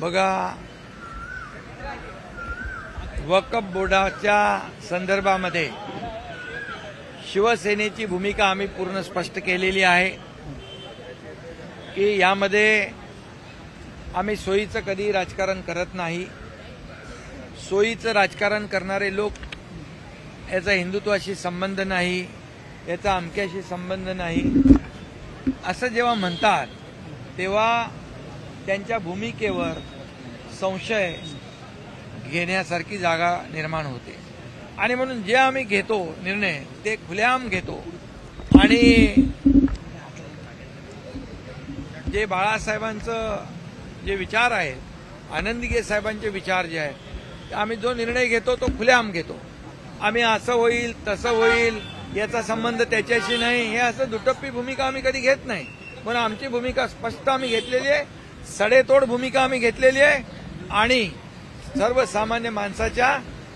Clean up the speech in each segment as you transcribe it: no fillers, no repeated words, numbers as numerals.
बघा, वक्फ बोर्डाच्या संदर्भामध्ये शिवसेनेची भूमिका आम्ही पूर्ण स्पष्ट केलेली आहे की यामध्ये आम्ही सोयीचं कधी राजकारण करत नाही. सोयीचं राजकारण करणारे लोक याचा हिंदुत्वाशी संबंध नाही, याचा अमक्याशी संबंध नाही असं जेव्हा म्हणतात तेव्हा त्यांच्या भूमिकेवर संशय घेण्यासारखी जागा निर्माण होते. आणि म्हणून जे आम्ही घेतो निर्णय ते खुलेआम घेतो. आणि जे बाळासाहेबांचं जे विचार आहेत, आनंदीगे साहेबांचे विचार जे आहेत, आम्ही जो निर्णय घेतो तो खुलेआम घेतो. आम्ही असं होईल तसं होईल याचा संबंध त्याच्याशी नाही, हे असं दुटप्पी भूमिका आम्ही कधी घेत नाही. म्हणून आमची भूमिका स्पष्ट आम्ही घेतलेली आहे, सडेतोड भूमिका आम्ही घेतलेली आहे आणि सर्वसामान्य माणसाच्या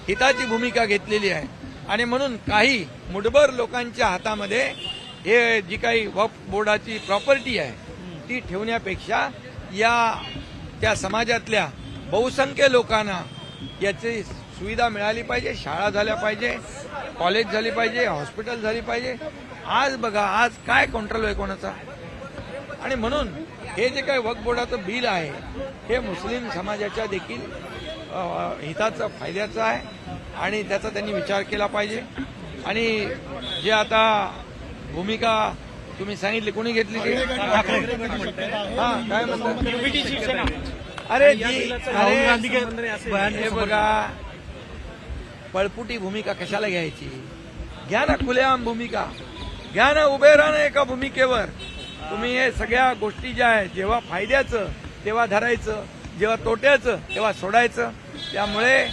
हिताची भूमिका घेतलेली आहे. आणि म्हणून काही मुठभर लोकांच्या हातामध्ये हे जी काही वक्फ बोर्डाची प्रॉपर्टी आहे ती ठेवण्यापेक्षा त्या समाजातल्या बहुसंख्य लोकांना याची सुविधा मिळाली पाहिजे. शाळा झाल्या पाहिजे, कॉलेज झाली पाहिजे, हॉस्पिटल झाली पाहिजे. आज बघा, आज काय कंट्रोल आहे कोणाचा. आणि म्हणून हे जे काही वक्फ बोर्डाचं बिल आहे हे मुस्लिम समाजाच्या देखील हिताचं, फायद्याचं आहे आणि त्याचा त्यांनी विचार केला पाहिजे. आणि जे आता भूमिका तुम्ही सांगितली, कोणी घेतली ती? काय म्हणतात? अरे हे बघा, पळपुटी भूमिका कशाला घ्यायची? घ्या ना खुलेआम भूमिका, घ्या ना, उभे राहा ना एका भूमिकेवर. तुम्ही हे सगळ्या गोष्टी ज्या आहेत, जेव्हा फायद्याचं तेव्हा धरायचं, जेव्हा तोट्याचं तेव्हा सोडायचं. त्यामुळे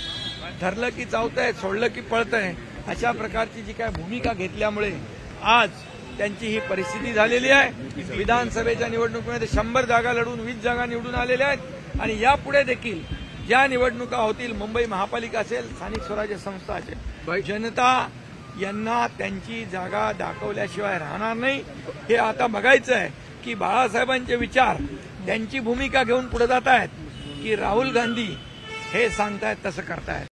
धरलं की चावतंय, सोडलं की पळतंय, अशा प्रकारची जी काय भूमिका घेतल्यामुळे आज त्यांची ही परिस्थिती झालेली आहे. विधानसभेच्या निवडणुकीमध्ये 100 जागा लढून 20 जागा निवडून आलेल्या आहेत. आणि यापुढे देखील ज्या निवडणुका होतील, मुंबई महापालिका असेल, स्थानिक स्वराज्य संस्था असेल, जनता यांना त्यांची जागा दाखवल्याशिवाय राहणार नाही. हे आता बघायचं आहे की बाळासाहेबांचे विचार त्यांची भूमिका घेऊन पुढे जात आहेत की राहुल गांधी हे सांगतायत तसं करतायत.